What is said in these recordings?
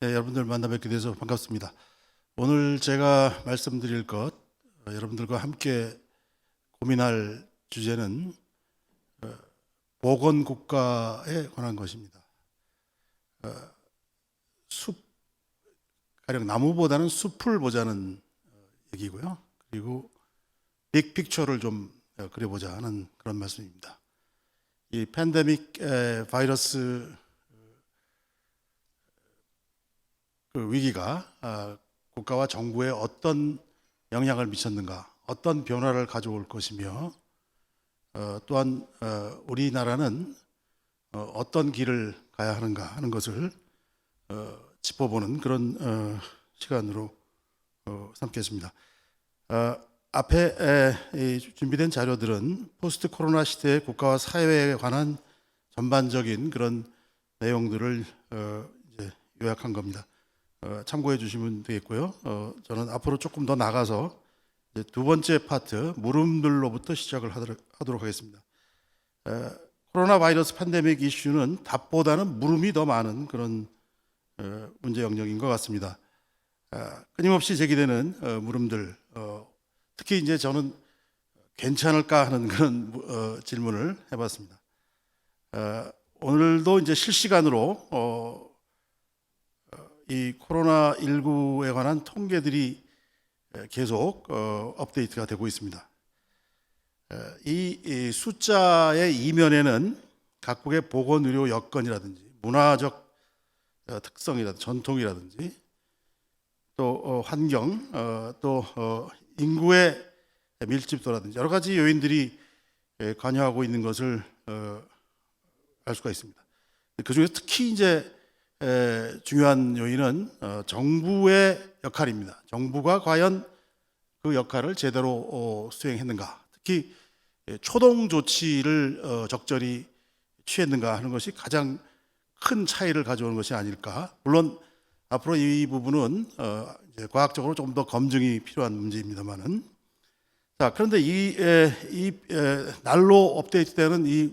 네, 여러분들 만나 뵙게 돼서 반갑습니다. 오늘 제가 말씀드릴 것, 여러분들과 함께 고민할 주제는 보건국가에 관한 것입니다. 숲, 가령 나무보다는 숲을 보자는 얘기고요. 그리고 빅픽처를 좀 그려보자 하는 그런 말씀입니다. 이 팬데믹 바이러스 그 위기가 국가와 정부에 어떤 영향을 미쳤는가, 어떤 변화를 가져올 것이며, 또한 우리나라는 어떤 길을 가야 하는가 하는 것을 짚어보는 그런 시간으로 삼겠습니다. 앞에 준비된 자료들은 포스트 코로나 시대의 국가와 사회에 관한 전반적인 그런 내용들을 이제 요약한 겁니다. 참고해 주시면 되겠고요. 저는 앞으로 조금 더 나가서 이제 두 번째 파트 물음들로부터 시작을 하도록 하겠습니다. 코로나 바이러스 팬데믹 이슈는 답보다는 물음이 더 많은 그런 문제 영역인 것 같습니다. 끊임없이 제기되는 물음들, 특히 이제 저는 괜찮을까 하는 그런 질문을 해봤습니다. 오늘도 이제 실시간으로 이 코로나19에 관한 통계들이 계속 업데이트가 되고 있습니다. 이 숫자의 이면에는 각국의 보건의료 여건이라든지 문화적 특성이라든지 전통이라든지 또 환경, 또 인구의 밀집도라든지 여러 가지 요인들이 관여하고 있는 것을 알 수가 있습니다. 그중에서 특히 이제 중요한 요인은 정부의 역할입니다. 정부가 과연 그 역할을 제대로 수행했는가, 특히 초동 조치를 적절히 취했는가 하는 것이 가장 큰 차이를 가져오는 것이 아닐까. 물론 앞으로 이 부분은 이제 과학적으로 조금 더 검증이 필요한 문제입니다만은, 자, 그런데 이 날로 업데이트되는 이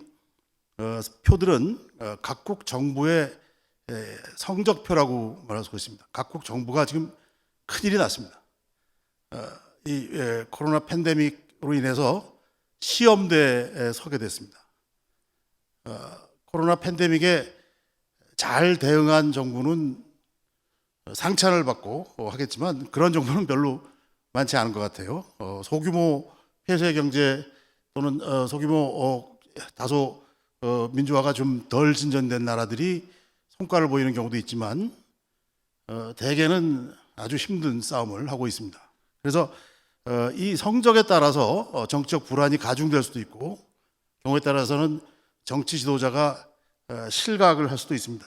표들은 각국 정부의 성적표라고 말할 수 있습니다. 각국 정부가 지금 큰일이 났습니다. 이 코로나 팬데믹으로 인해서 시험대에 서게 됐습니다. 코로나 팬데믹에 잘 대응한 정부는 상찬을 받고 하겠지만 그런 정부는 별로 많지 않은 것 같아요. 소규모 폐쇄 경제 또는 소규모 다소 민주화가 좀 덜 진전된 나라들이 성과를 보이는 경우도 있지만 대개는 아주 힘든 싸움을 하고 있습니다. 그래서 이 성적에 따라서 정치적 불안이 가중될 수도 있고 경우에 따라서는 정치 지도자가 실각을 할 수도 있습니다.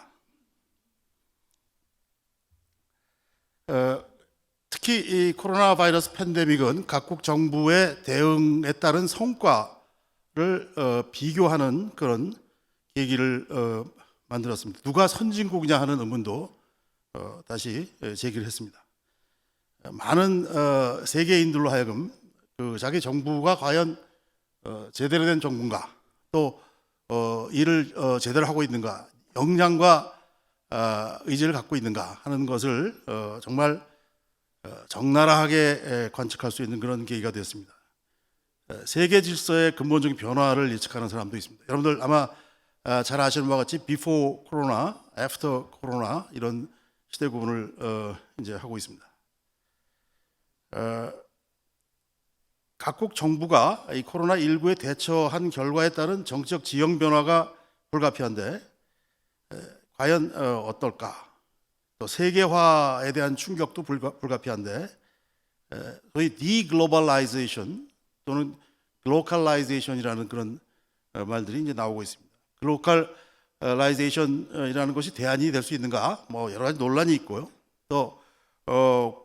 특히 이 코로나 바이러스 팬데믹은 각국 정부의 대응에 따른 성과를 비교하는 그런 계기를 만들었습니다. 누가 선진국이냐 하는 의문도 다시 제기를 했습니다. 많은 세계인들로 하여금 자기 정부가 과연 제대로 된 정부인가, 또 일을 제대로 하고 있는가, 역량과 의지를 갖고 있는가 하는 것을 정말 적나라하게 관측할 수 있는 그런 계기가 되었습니다. 세계 질서의 근본적인 변화를 예측하는 사람도 있습니다. 여러분들 아마 잘 아시는 바와 같이 before 코로나, after 코로나 이런 시대 구분을 이제 하고 있습니다. 각국 정부가 이 코로나19에 대처한 결과에 따른 정치적 지형 변화가 불가피한데 과연 어떨까? 또 세계화에 대한 충격도 불가피한데 소위 디글로벌라이제이션 또는 글로컬라이제이션이라는 그런 말들이 이제 나오고 있습니다. 글로컬라이제이션이라는 것이 대안이 될 수 있는가? 뭐 여러 가지 논란이 있고요. 또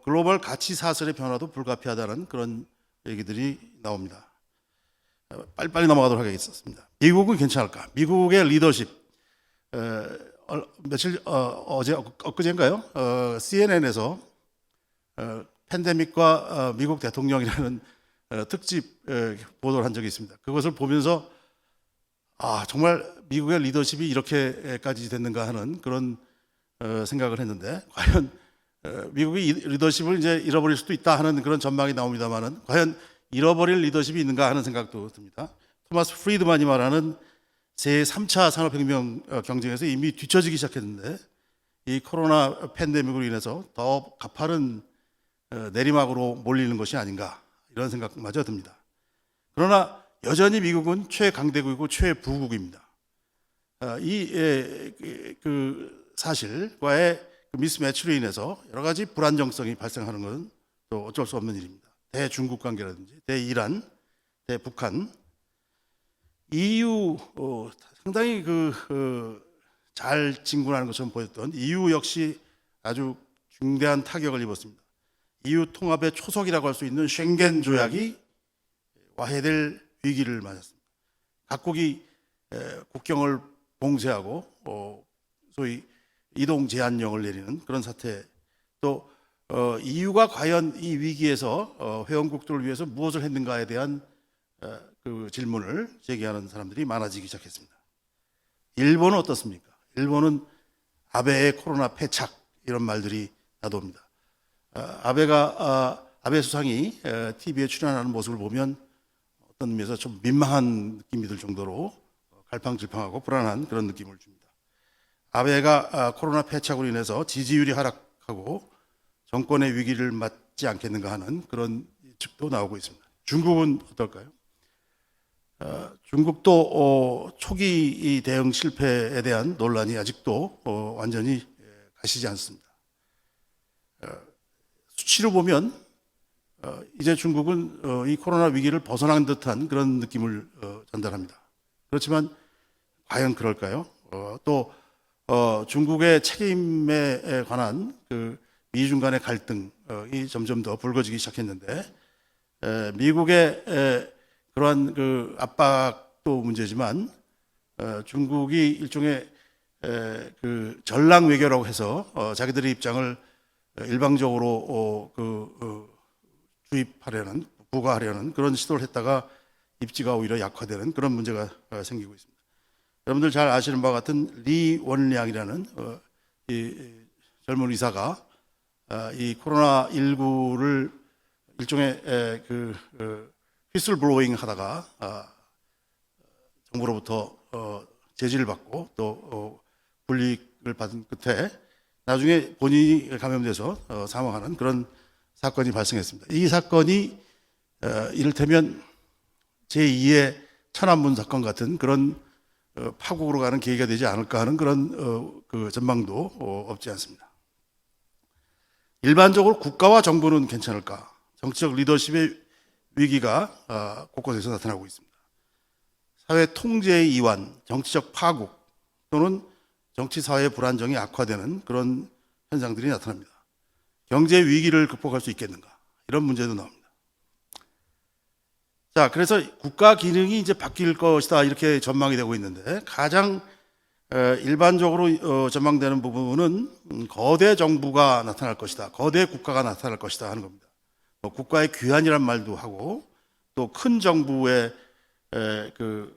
글로벌 가치 사슬의 변화도 불가피하다는 그런 얘기들이 나옵니다. 빨리빨리 넘어가도록 하겠습니다. 미국은 괜찮을까? 미국의 리더십 며칠 어제 엊그제인가요? CNN에서 팬데믹과 미국 대통령이라는 특집 보도를 한 적이 있습니다. 그것을 보면서 정말 미국의 리더십이 이렇게까지 됐는가 하는 그런 생각을 했는데 과연 미국이 리더십을 이제 잃어버릴 수도 있다 하는 그런 전망이 나옵니다만은 과연 잃어버릴 리더십이 있는가 하는 생각도 듭니다. 토마스 프리드만이 말하는 제3차 산업혁명 경쟁에서 이미 뒤처지기 시작했는데 이 코로나 팬데믹으로 인해서 더 가파른 내리막으로 몰리는 것이 아닌가 이런 생각마저 듭니다. 그러나 여전히 미국은 최강대국이고 최부국입니다. 그 사실과의 그 미스매치로 인해서 여러 가지 불안정성이 발생하는 것은 또 어쩔 수 없는 일입니다. 대중국 관계라든지 대이란, 대북한, EU 상당히 잘 진군하는 것처럼 보였던 EU 역시 아주 중대한 타격을 입었습니다. EU 통합의 초석이라고 할 수 있는 쉥겐 조약이 와해될 위기를 맞았습니다. 각국이 국경을 봉쇄하고 소위 이동 제한령을 내리는 그런 사태, 또 EU가 과연 이 위기에서 회원국들을 위해서 무엇을 했는가에 대한 그 질문을 제기하는 사람들이 많아지기 시작했습니다. 일본은 어떻습니까? 일본은 아베의 코로나 패착 이런 말들이 나옵니다. 아베 수상이 TV에 출연하는 모습을 보면 어떤 의미에서 좀 민망한 느낌이 들 정도로 갈팡질팡하고 불안한 그런 느낌을 줍니다. 아베가 코로나 패착으로 인해서 지지율이 하락하고 정권의 위기를 맞지 않겠는가 하는 그런 측도 나오고 있습니다. 중국은 어떨까요? 중국도 초기 대응 실패에 대한 논란이 아직도 완전히 가시지 않습니다. 수치로 보면 이제 중국은 이 코로나 위기를 벗어난 듯한 그런 느낌을 전달합니다. 그렇지만 과연 그럴까요? 또 중국의 책임에 관한 그 미중 간의 갈등이 점점 더 불거지기 시작했는데 미국의 그러한 그 압박도 문제지만 중국이 일종의 그 전랑 외교라고 해서 자기들의 입장을 일방적으로 주입하려는, 부과하려는 그런 시도를 했다가 입지가 오히려 약화되는 그런 문제가 생기고 있습니다. 여러분들 잘 아시는 바와 같은 리 원량이라는 이 젊은 의사가 이 코로나 19를 일종의 휘슬 블로잉 하다가 정부로부터 제지를 받고 또 불이익을 받은 끝에 나중에 본인이 감염돼서 사망하는 그런 사건이 발생했습니다. 이 사건이 이를테면 제2의 천안문 사건 같은 그런 파국으로 가는 계기가 되지 않을까 하는 그런 그 전망도 없지 않습니다. 일반적으로 국가와 정부는 괜찮을까? 정치적 리더십의 위기가 곳곳에서 나타나고 있습니다. 사회 통제의 이완, 정치적 파국 또는 정치 사회의 불안정이 악화되는 그런 현상들이 나타납니다. 경제 위기를 극복할 수 있겠는가? 이런 문제도 나옵니다. 자, 그래서 국가 기능이 이제 바뀔 것이다 이렇게 전망이 되고 있는데 가장 일반적으로 전망되는 부분은 거대 정부가 나타날 것이다, 거대 국가가 나타날 것이다 하는 겁니다. 국가의 귀환이란 말도 하고 또 큰 정부의 그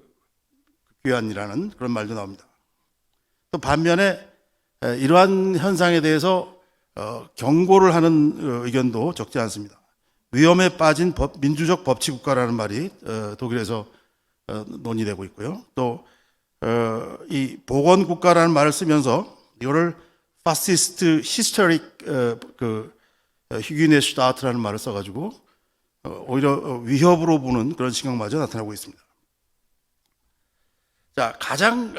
귀환이라는 그런 말도 나옵니다. 또 반면에 이러한 현상에 대해서 경고를 하는 의견도 적지 않습니다. 위험에 빠진 민주적 법치 국가라는 말이 독일에서 논의되고 있고요. 또 이 보건 국가라는 말을 쓰면서 이거를 파시스트 히스토릭 휴기네 슈타트라는 말을 써가지고 오히려 위협으로 보는 그런 신경마저 나타나고 있습니다. 자, 가장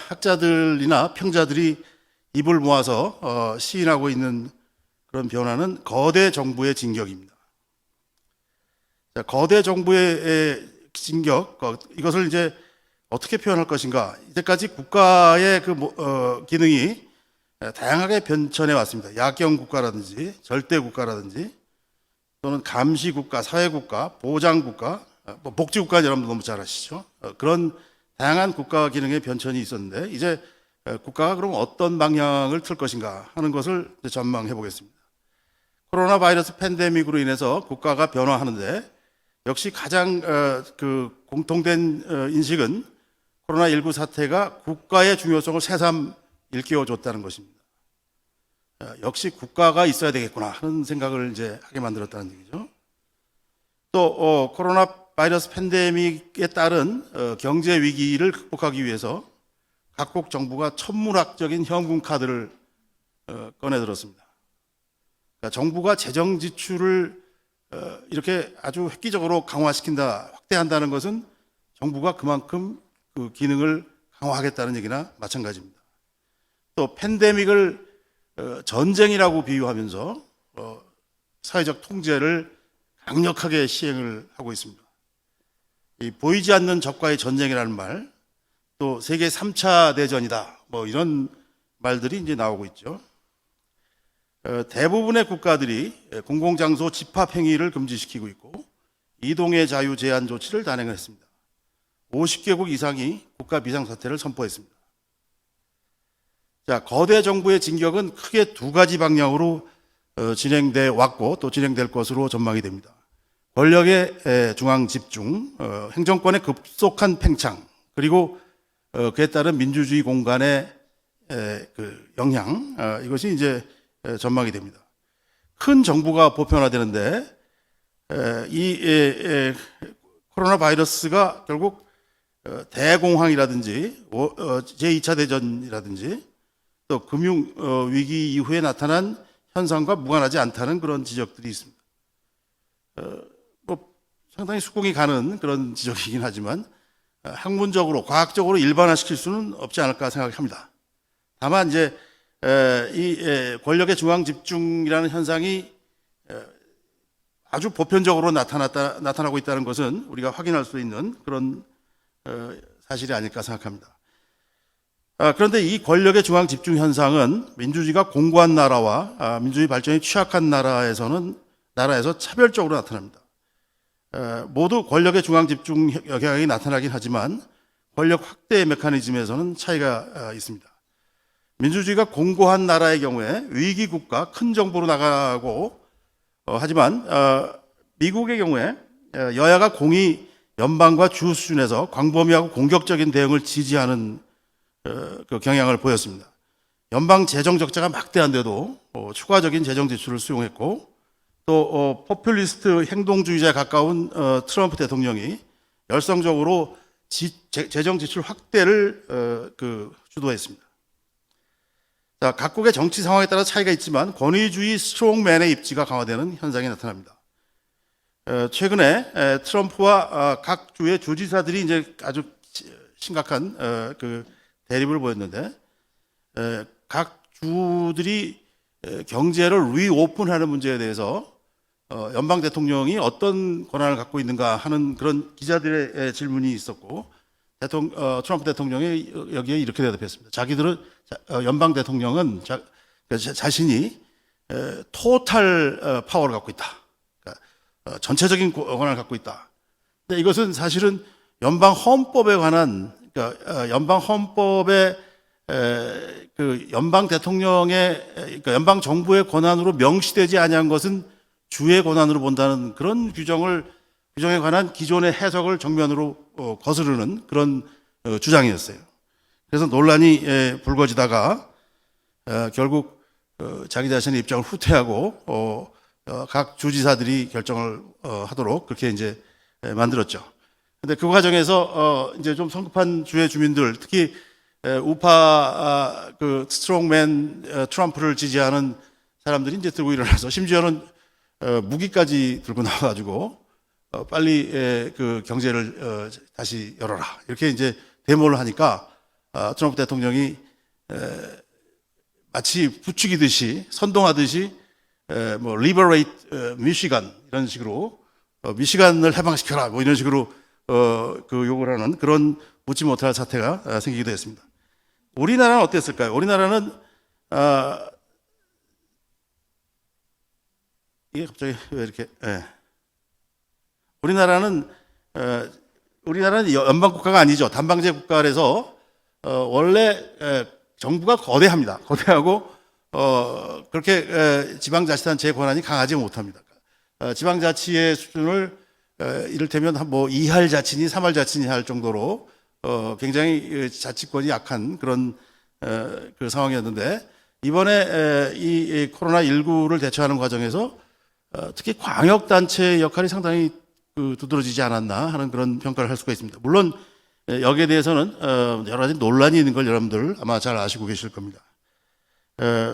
학자들이나 평자들이 입을 모아서 시인하고 있는 그런 변화는 거대 정부의 진격입니다. 자, 거대 정부의 진격, 이것을 이제 어떻게 표현할 것인가? 이제까지 국가의 그 기능이 다양하게 변천해 왔습니다. 약경 국가라든지 절대 국가라든지 또는 감시 국가, 사회 국가, 보장 국가, 복지 국가는 여러분 너무 잘 아시죠? 그런 다양한 국가 기능의 변천이 있었는데 이제 국가가 그럼 어떤 방향을 틀 것인가 하는 것을 전망해 보겠습니다. 코로나 바이러스 팬데믹으로 인해서 국가가 변화하는데 역시 가장 그 공통된 인식은 코로나19 사태가 국가의 중요성을 새삼 일깨워 줬다는 것입니다. 역시 국가가 있어야 되겠구나 하는 생각을 이제 하게 만들었다는 얘기죠. 또 코로나 바이러스 팬데믹에 따른 경제 위기를 극복하기 위해서 각국 정부가 천문학적인 현금 카드를 꺼내들었습니다. 그러니까 정부가 재정 지출을 이렇게 아주 획기적으로 강화시킨다, 확대한다는 것은 정부가 그만큼 그 기능을 강화하겠다는 얘기나 마찬가지입니다. 또 팬데믹을 전쟁이라고 비유하면서 사회적 통제를 강력하게 시행을 하고 있습니다. 이 보이지 않는 적과의 전쟁이라는 말, 또 세계 3차 대전이다, 뭐 이런 말들이 이제 나오고 있죠. 대부분의 국가들이 공공장소 집합 행위를 금지시키고 있고 이동의 자유 제한 조치를 단행을 했습니다. 50개국 이상이 국가 비상사태를 선포했습니다. 자, 거대 정부의 진격은 크게 두 가지 방향으로 진행돼 왔고 또 진행될 것으로 전망이 됩니다. 권력의 중앙 집중, 행정권의 급속한 팽창, 그리고 그에 따른 민주주의 공간의 그 영향, 이것이 이제 전망이 됩니다. 큰 정부가 보편화되는데 이 코로나 바이러스가 결국 대공황이라든지 제2차 대전이라든지 또 금융 위기 이후에 나타난 현상과 무관하지 않다는 그런 지적들이 있습니다. 뭐 상당히 수긍이 가는 그런 지적이긴 하지만 학문적으로 과학적으로 일반화시킬 수는 없지 않을까 생각합니다. 다만 이제 이 권력의 중앙 집중이라는 현상이 아주 보편적으로 나타나고 있다는 것은 우리가 확인할 수 있는 그런 사실이 아닐까 생각합니다. 그런데 이 권력의 중앙 집중 현상은 민주주의가 공고한 나라와 민주주의 발전이 취약한 나라에서 차별적으로 나타납니다. 모두 권력의 중앙 집중 경향이 나타나긴 하지만 권력 확대 메커니즘에서는 차이가 있습니다. 민주주의가 공고한 나라의 경우에 위기 국가, 큰 정부로 나가고 하지만 미국의 경우에 여야가 공히 연방과 주 수준에서 광범위하고 공격적인 대응을 지지하는 그 경향을 보였습니다. 연방 재정 적자가 막대한데도 추가적인 재정 지출을 수용했고 또 포퓰리스트 행동주의자에 가까운 트럼프 대통령이 열성적으로 재정 지출 확대를 주도했습니다. 자, 각국의 정치 상황에 따라 차이가 있지만 권위주의 스트롱맨의 입지가 강화되는 현상이 나타납니다. 최근에 트럼프와 각 주의 주지사들이 이제 아주 심각한 그 대립을 보였는데 각 주들이 경제를 리오픈하는 문제에 대해서 연방 대통령이 어떤 권한을 갖고 있는가 하는 그런 기자들의 질문이 있었고 트럼프 대통령이 여기에 이렇게 대답했습니다. 자기들은 연방 대통령은 자신이 토탈 파워를 갖고 있다. 그러니까 전체적인 권한을 갖고 있다. 근데 이것은 사실은 연방 헌법에 관한 그러니까 연방 헌법의 그 연방 대통령의 그러니까 연방 정부의 권한으로 명시되지 아니한 것은 주의 권한으로 본다는 그런 규정에 관한 기존의 해석을 정면으로 거스르는 그런 주장이었어요. 그래서 논란이 불거지다가 결국 자기 자신의 입장을 후퇴하고 각 주지사들이 결정을 하도록 그렇게 이제 만들었죠. 근데 그 과정에서 이제 좀 성급한 주의 주민들, 특히 우파 그 스트롱맨 트럼프를 지지하는 사람들이 이제 들고 일어나서 심지어는 무기까지 들고 나와가지고 빨리 그 경제를 다시 열어라 이렇게 이제 데모를 하니까 트럼프 대통령이 마치 부추기듯이 선동하듯이 뭐 liberate 미시간 이런 식으로 미시간을 해방시켜라 뭐 이런 식으로 그 요구를 하는 그런 묻지 못할 사태가 생기기도 했습니다. 우리나라는 어땠을까요? 우리나라는 이게 갑자기 왜 이렇게 우리나라는 연방 국가가 아니죠. 단방제 국가라서 원래 정부가 거대합니다. 거대하고 그렇게 지방자치단체의 권한이 강하지 못합니다. 지방자치의 수준을 이를테면 뭐 2할 자치니 3할 자치니 할 정도로 굉장히 자치권이 약한 그런 그 상황이었는데 이번에 이 코로나19를 대처하는 과정에서 특히 광역단체의 역할이 상당히 두드러지지 않았나 하는 그런 평가를 할 수가 있습니다. 물론 여기에 대해서는 여러 가지 논란이 있는 걸 여러분들 아마 잘 아시고 계실 겁니다.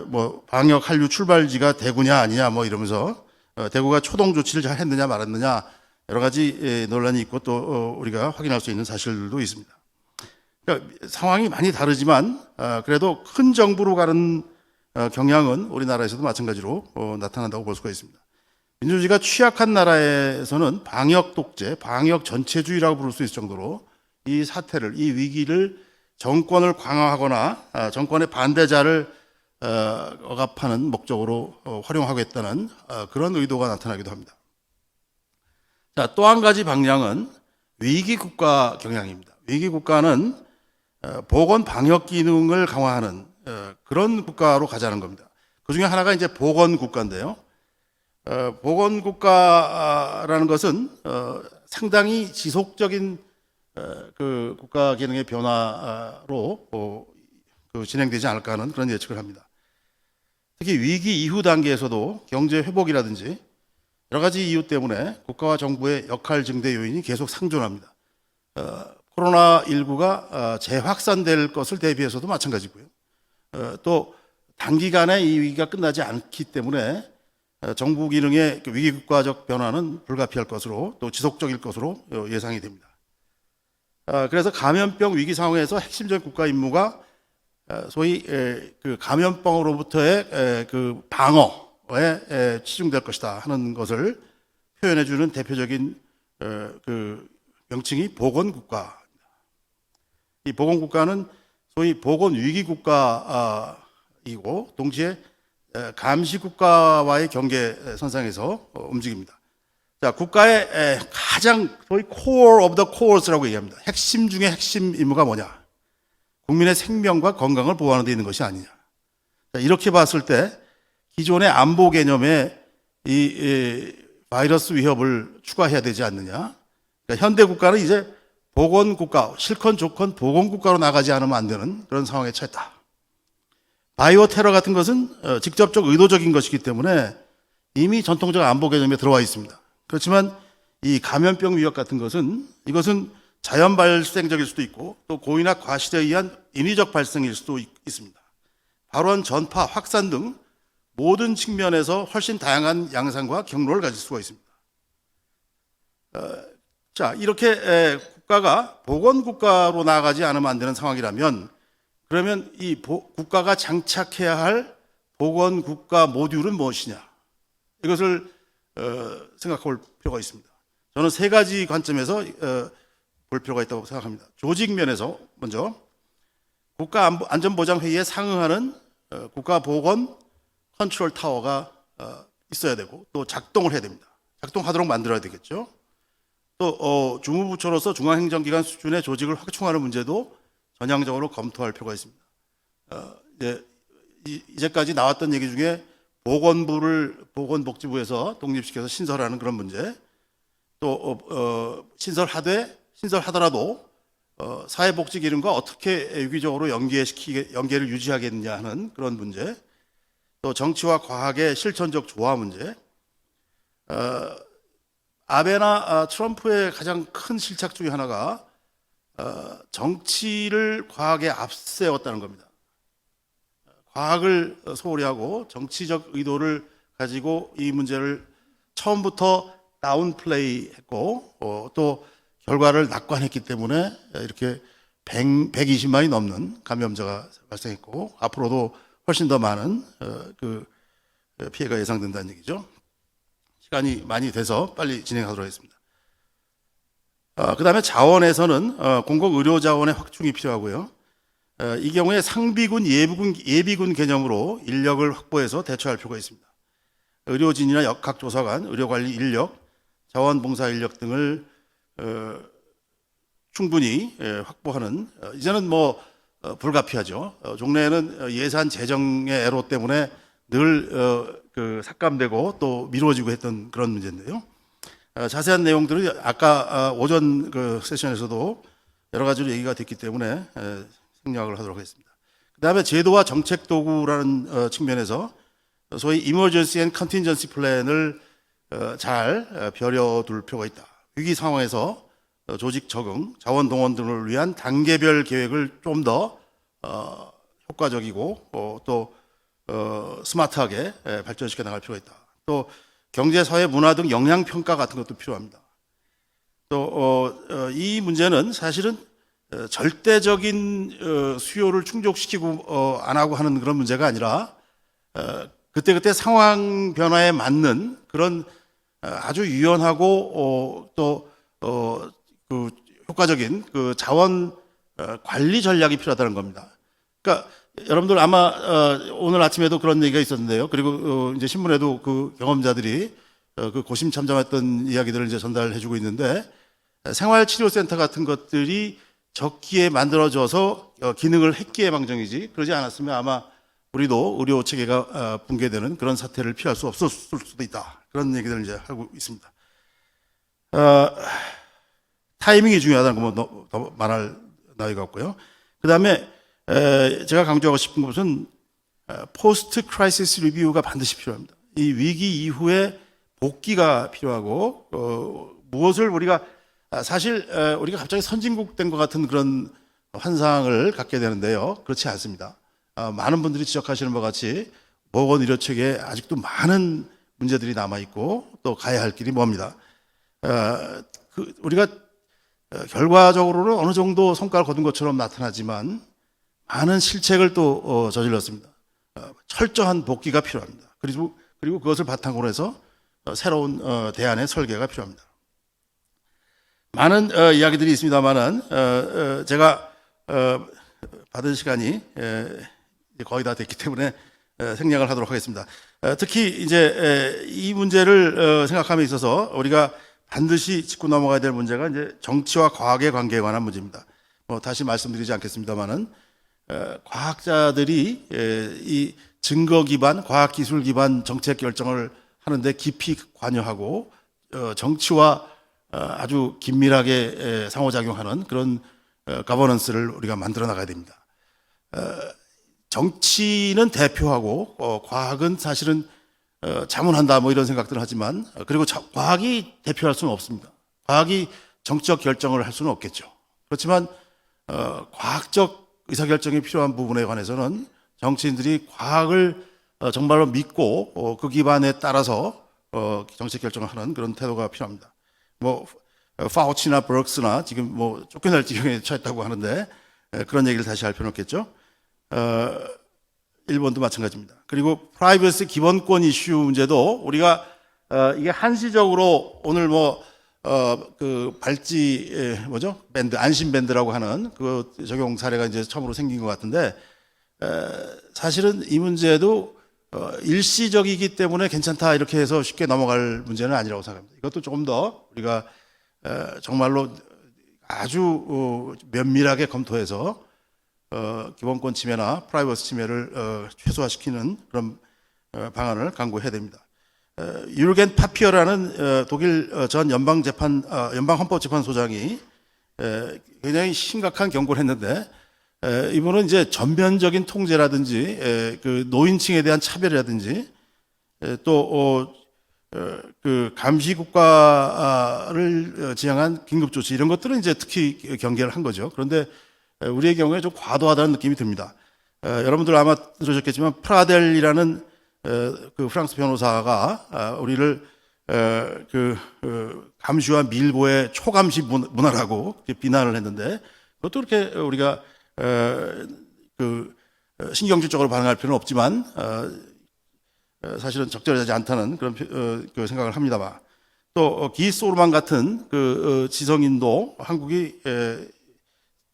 뭐 방역 한류 출발지가 대구냐 아니냐 뭐 이러면서 대구가 초동 조치를 잘 했느냐 말았느냐 여러 가지 논란이 있고 또 우리가 확인할 수 있는 사실들도 있습니다. 그러니까 상황이 많이 다르지만 그래도 큰 정부로 가는 경향은 우리나라에서도 마찬가지로 나타난다고 볼 수가 있습니다. 민주주의가 취약한 나라에서는 방역 독재, 방역 전체주의라고 부를 수 있을 정도로 이 사태를, 이 위기를 정권을 강화하거나 정권의 반대자를 억압하는 목적으로 활용하겠다는 그런 의도가 나타나기도 합니다. 자, 또 한 가지 방향은 위기국가 경향입니다. 위기국가는 보건 방역 기능을 강화하는 그런 국가로 가자는 겁니다. 그 중에 하나가 이제 보건국가인데요. 보건국가라는 것은 상당히 지속적인 그 국가 기능의 변화로 진행되지 않을까 하는 그런 예측을 합니다. 특히 위기 이후 단계에서도 경제 회복이라든지 여러 가지 이유 때문에 국가와 정부의 역할 증대 요인이 계속 상존합니다. 코로나19가 재확산될 것을 대비해서도 마찬가지고요. 또 단기간에 이 위기가 끝나지 않기 때문에 정부 기능의 위기국가적 변화는 불가피할 것으로 또 지속적일 것으로 예상이 됩니다. 그래서 감염병 위기 상황에서 핵심적 국가 임무가 소위 그 감염병으로부터의 그 방어에 치중될 것이다 하는 것을 표현해주는 대표적인 그 명칭이 보건국가입니다. 이 보건국가는 소위 보건위기국가이고 동시에 감시국가와의 경계선상에서 움직입니다. 자, 국가의 가장 소위 core of the cores라고 얘기합니다. 핵심 중에 핵심 임무가 뭐냐? 국민의 생명과 건강을 보호하는 데 있는 것이 아니냐. 자, 이렇게 봤을 때 기존의 안보 개념에 이 바이러스 위협을 추가해야 되지 않느냐. 그러니까 현대 국가는 이제 보건국가, 실컷 좋건 보건국가로 나가지 않으면 안 되는 그런 상황에 처했다. 바이오 테러 같은 것은 직접적 의도적인 것이기 때문에 이미 전통적 안보 개념에 들어와 있습니다. 그렇지만 이 감염병 위협 같은 것은 이것은 자연 발생적일 수도 있고 또 고의나 과실에 의한 인위적 발생일 수도 있습니다. 발원, 전파, 확산 등 모든 측면에서 훨씬 다양한 양상과 경로를 가질 수가 있습니다. 자, 이렇게 국가가 보건국가로 나아가지 않으면 안 되는 상황이라면 그러면 이 국가가 장착해야 할 보건국가 모듈은 무엇이냐? 이것을 생각할 필요가 있습니다. 저는 세 가지 관점에서 볼 필요가 있다고 생각합니다. 조직 면에서 먼저 국가안전보장회의에 상응하는 국가보건 컨트롤 타워가 있어야 되고 또 작동을 해야 됩니다. 작동하도록 만들어야 되겠죠. 또 주무부처로서 중앙행정기관 수준의 조직을 확충하는 문제도 전향적으로 검토할 필요가 있습니다. 이제까지 나왔던 얘기 중에 보건부를 보건복지부에서 독립시켜서 신설하는 그런 문제, 또 신설하더라도 사회복지기능과 어떻게 유기적으로 연계를 유지하겠느냐 하는 그런 문제, 또 정치와 과학의 실천적 조화 문제, 아베나 트럼프의 가장 큰 실착 중에 하나가 정치를 과학에 앞세웠다는 겁니다. 과학을 소홀히 하고 정치적 의도를 가지고 이 문제를 처음부터 다운플레이 했고 또 결과를 낙관했기 때문에 이렇게 120만이 넘는 감염자가 발생했고 앞으로도 훨씬 더 많은 그 피해가 예상된다는 얘기죠. 시간이 많이 돼서 빨리 진행하도록 하겠습니다. 그 다음에 자원에서는 공공의료 자원의 확충이 필요하고요. 이 경우에 상비군, 예비군 개념으로 인력을 확보해서 대처할 필요가 있습니다. 의료진이나 역학조사관, 의료관리 인력, 자원봉사 인력 등을 충분히 확보하는 이제는 뭐 불가피하죠. 종래에는 예산 재정의 애로 때문에 늘 삭감되고 또 미뤄지고 했던 그런 문제인데요. 자세한 내용들은 아까 오전 그 세션에서도 여러 가지로 얘기가 됐기 때문에 생략을 하도록 하겠습니다. 그다음에 제도와 정책 도구라는 측면에서 소위 Emergency and Contingency Plan을 잘 벼려둘 필요가 있다. 위기 상황에서 조직 적응, 자원 동원 등을 위한 단계별 계획을 좀 더 효과적이고 또 스마트하게 발전시켜 나갈 필요가 있다. 또 경제, 사회, 문화 등 영향 평가 같은 것도 필요합니다. 또 이 문제는 사실은 절대적인 수요를 충족시키고 안 하고 하는 그런 문제가 아니라 그때그때 상황 변화에 맞는 그런 아주 유연하고 또 그 효과적인 그 자원 관리 전략이 필요하다는 겁니다. 그러니까 여러분들 아마 오늘 아침에도 그런 얘기가 있었는데요. 그리고 이제 신문에도 그 경험자들이 그 고심 참담했던 이야기들을 이제 전달해주고 있는데, 생활치료센터 같은 것들이 적기에 만들어져서 기능을 했기에 망정이지, 그러지 않았으면 아마 우리도 의료 체계가 붕괴되는 그런 사태를 피할 수 없었을 수도 있다. 그런 얘기들을 이제 하고 있습니다. 타이밍이 중요하다는 거 더 말할 나위가 없고요. 그 다음에 제가 강조하고 싶은 것은 포스트 크라이시스 리뷰가 반드시 필요합니다. 이 위기 이후에 복귀가 필요하고 무엇을 우리가 사실 우리가 갑자기 선진국 된 것 같은 그런 환상을 갖게 되는데요. 그렇지 않습니다. 많은 분들이 지적하시는 것 같이 보건 의료 체계에 아직도 많은 문제들이 남아 있고 또 가야 할 길이 멉니다. 우리가 결과적으로는 어느 정도 성과를 거둔 것처럼 나타나지만 많은 실책을 또 저질렀습니다. 철저한 복귀가 필요합니다. 그리고 그것을 바탕으로 해서 새로운 대안의 설계가 필요합니다. 많은 이야기들이 있습니다만은 제가 받은 시간이 거의 다 됐기 때문에 생략을 하도록 하겠습니다. 특히 이제 이 문제를 생각함에 있어서 우리가 반드시 짚고 넘어가야 될 문제가 이제 정치와 과학의 관계에 관한 문제입니다. 다시 말씀드리지 않겠습니다만은 과학자들이 이 증거 기반, 과학 기술 기반 정책 결정을 하는데 깊이 관여하고 정치와 아주 긴밀하게 상호작용하는 그런 거버넌스를 우리가 만들어 나가야 됩니다. 정치는 대표하고 과학은 사실은 자문한다 뭐 이런 생각들을 하지만, 그리고 과학이 대표할 수는 없습니다. 과학이 정치적 결정을 할 수는 없겠죠. 그렇지만 과학적 의사결정이 필요한 부분에 관해서는 정치인들이 과학을 정말로 믿고 그 기반에 따라서 정책 결정을 하는 그런 태도가 필요합니다. 뭐 파우치나 브럭스나 지금 뭐 쫓겨날 지경에 처했다고 하는데 그런 얘기를 다시 할 필요는 없겠죠. 일본도 마찬가지입니다. 그리고 프라이버시 기본권 이슈 문제도 우리가 이게 한시적으로 오늘 그 발찌 뭐죠? 밴드, 안심 밴드라고 하는 그 적용 사례가 이제 처음으로 생긴 것 같은데, 사실은 이 문제도 일시적이기 때문에 괜찮다 이렇게 해서 쉽게 넘어갈 문제는 아니라고 생각합니다. 이것도 조금 더 우리가 정말로 아주 면밀하게 검토해서 기본권 침해나 프라이버시 침해를 최소화시키는 그런 방안을 강구해야 됩니다. 유르겐 파피어라는 독일 전 연방헌법재판소장이 굉장히 심각한 경고를 했는데, 이분은 이제 전면적인 통제라든지 그 노인층에 대한 차별이라든지 또 그 감시 국가를 지향한 긴급 조치 이런 것들은 이제 특히 경계를 한 거죠. 그런데 우리의 경우에 좀 과도하다는 느낌이 듭니다. 여러분들 아마 들으셨겠지만 프라델이라는 그 프랑스 변호사가 우리를 감시와 밀보의 초감시 문화라고 비난을 했는데, 그것도 그렇게 우리가 신경질적으로 반응할 필요는 없지만 사실은 적절하지 않다는 그런 그 생각을 합니다만, 또 기소르만 같은 그 지성인도 한국이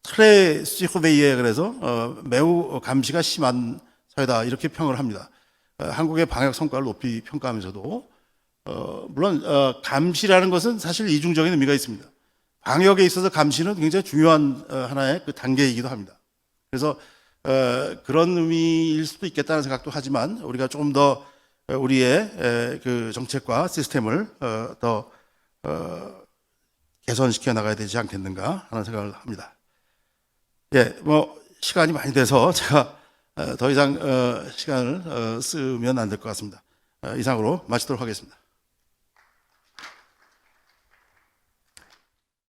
트레시호베이에 그래서 매우 감시가 심한 사회다 이렇게 평을 합니다. 한국의 방역 성과를 높이 평가하면서도 물론 감시라는 것은 사실 이중적인 의미가 있습니다. 방역에 있어서 감시는 굉장히 중요한 하나의 그 단계이기도 합니다. 그래서 그런 의미일 수도 있겠다는 생각도 하지만, 우리가 조금 더 우리의 그 정책과 시스템을 더 개선시켜 나가야 되지 않겠는가 하는 생각을 합니다. 예, 뭐 시간이 많이 돼서 제가 더 이상 시간을 쓰면 안 될 것 같습니다. 이상으로 마치도록 하겠습니다.